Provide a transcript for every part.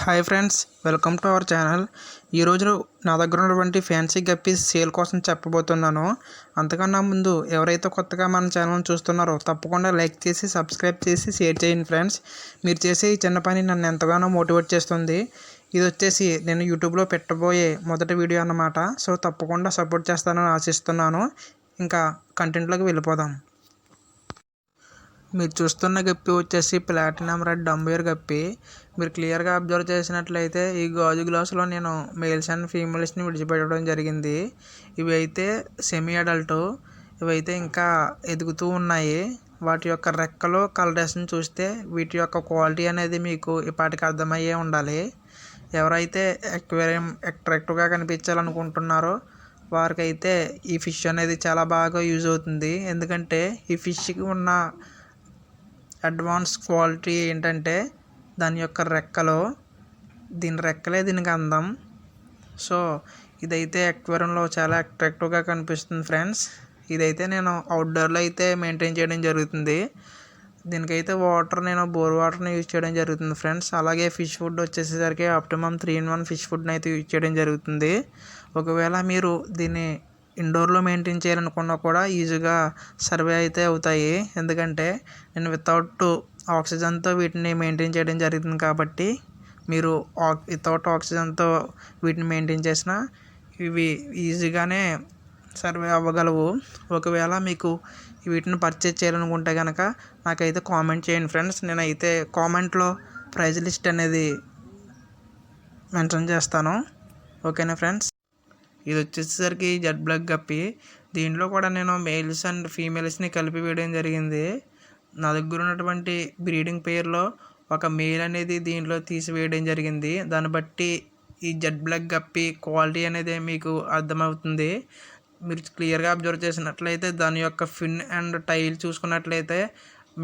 Hi friends, welcome to our channel. ఈరోజు నా దగ్గర ఉన్నటువంటి ఫ్యాన్సీ గప్పీస్ సేల్ కోసం చెప్పబోతున్నాను. అంతకన్నా ముందు ఎవరైతే కొత్తగా మన ఛానల్ని చూస్తున్నారో తప్పకుండా లైక్ చేసి సబ్స్క్రైబ్ చేసి షేర్ చేయండి ఫ్రెండ్స్. మీరు చేసే ఈ చిన్న పని నన్ను ఎంతగానో మోటివేట్ చేస్తుంది. ఇది వచ్చేసి నేను యూట్యూబ్లో పెట్టబోయే మొదటి వీడియో అన్నమాట. సో తప్పకుండా సపోర్ట్ చేస్తానని ఆశిస్తున్నాను. ఇంకా కంటెంట్లోకి వెళ్ళిపోదాం. మీరు చూస్తున్న గప్పి వచ్చేసి ప్లాటినం రెడ్ డంబేర్ గప్పి. మీరు క్లియర్గా అబ్జర్వ్ చేసినట్లయితే ఈ గాజు గ్లాసులో నేను మేల్స్ అండ్ ఫీమేల్స్ని విడిచిపెట్టడం జరిగింది. ఇవి అయితే సెమీ అడల్ట్, ఇవైతే ఇంకా ఎదుగుతూ ఉన్నాయి. వాటి యొక్క రెక్కలు కలరేషన్ చూస్తే వీటి యొక్క క్వాలిటీ అనేది మీకు ఇప్పటికి అర్థమయ్యే ఉండాలి. ఎవరైతే అక్వేరియం అట్రాక్టివ్గా కనిపించాలనుకుంటున్నారో వారికైతే ఈ ఫిష్ అనేది చాలా బాగా యూజ్ అవుతుంది. ఎందుకంటే ఈ ఫిష్కి ఉన్న అడ్వాన్స్ క్వాలిటీ ఏంటంటే దాని యొక్క రెక్కలు, దీని రెక్కలే దీనికి అందం. సో ఇదైతే అక్వేరియంలో చాలా అట్రాక్టివ్గా కనిపిస్తుంది ఫ్రెండ్స్. ఇదైతే నేను అవుట్డోర్లో అయితే మెయింటైన్ చేయడం జరుగుతుంది. దీనికైతే వాటర్ నేను బోర్ వాటర్ని యూజ్ చేయడం జరుగుతుంది ఫ్రెండ్స్. అలాగే ఫిష్ ఫుడ్ వచ్చేసరికి ఆప్టిమమ్ 3-in-1 ఫిష్ ఫుడ్ని అయితే యూజ్ చేయడం జరుగుతుంది. ఒకవేళ మీరు దీన్ని ఇండోర్లో మెయింటైన్ చేయాలనుకున్నా కూడా ఈజీగా సర్వే అయితే అవుతాయి. ఎందుకంటే నేను వితౌట్ ఆక్సిజన్తో వీటిని మెయింటైన్ చేయడం జరుగుతుంది కాబట్టి మీరు వితౌట్ ఆక్సిజన్తో వీటిని మెయింటైన్ చేసినా ఇవి ఈజీగానే సర్వే అవ్వగలవు. ఒకవేళ మీకు వీటిని పర్చేజ్ చేయాలనుకుంటే కనుక నాకైతే కామెంట్ చేయండి ఫ్రెండ్స్. నేనైతే కామెంట్లో ప్రైజ్ లిస్ట్ అనేది మెన్షన్ చేస్తాను. ఓకేనా ఫ్రెండ్స్. ఇది వచ్చేసరికి జెడ్ బ్లాక్ గప్పి. దీంట్లో కూడా నేను మేల్స్ అండ్ ఫీమేల్స్ని కలిపి వేయడం జరిగింది. నా దగ్గర ఉన్నటువంటి బ్రీడింగ్ పేర్లో ఒక మేల్ అనేది దీంట్లో తీసివేయడం జరిగింది. దాన్ని బట్టి ఈ జెడ్ బ్లాక్ గప్పి క్వాలిటీ అనేది మీకు అర్థమవుతుంది. మీరు క్లియర్గా అబ్జర్వ్ చేసినట్లయితే దాని యొక్క ఫిన్ అండ్ టైల్ చూసుకున్నట్లయితే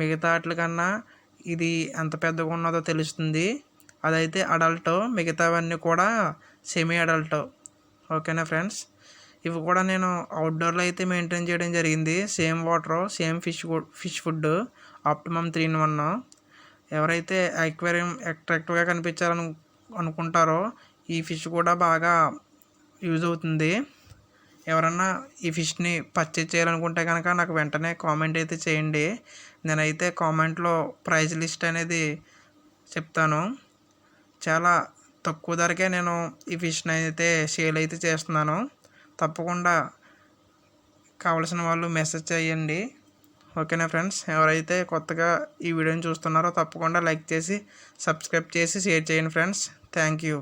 మిగతా వాటి కన్నా ఇది ఎంత పెద్దగా ఉన్నదో తెలుస్తుంది. అదైతే అడల్ట్, మిగతావన్నీ కూడా సెమీ అడల్ట్. ఓకేనా ఫ్రెండ్స్. ఇవి కూడా నేను అవుట్డోర్లో అయితే మెయింటైన్ చేయడం జరిగింది. Same water, same fish food, optimum 3-in-1. ఎవరైతే అక్వేరియం అట్రాక్టివ్గా అనుకుంటారో ఈ ఫిష్ కూడా బాగా యూజ్ అవుతుంది. ఎవరన్నా ఈ ఫిష్ని పర్చేజ్ చేయాలనుకుంటే కనుక నాకు వెంటనే కామెంట్ అయితే చేయండి. నేనైతే కామెంట్లో ప్రైజ్ లిస్ట్ అనేది చెప్తాను. చాలా తక్కువ ధరకే నేను ఈ ఫిష్ని అయితే సేల్ అయితే చేస్తున్నాను. తప్పకుండా కావలసిన వాళ్ళు మెసేజ్ చేయండి. ఓకేనా ఫ్రెండ్స్. ఎవరైతే కొత్తగా ఈ వీడియోని చూస్తున్నారో తప్పకుండా లైక్ చేసి సబ్స్క్రైబ్ చేసి షేర్ చేయండి ఫ్రెండ్స్. Thank you.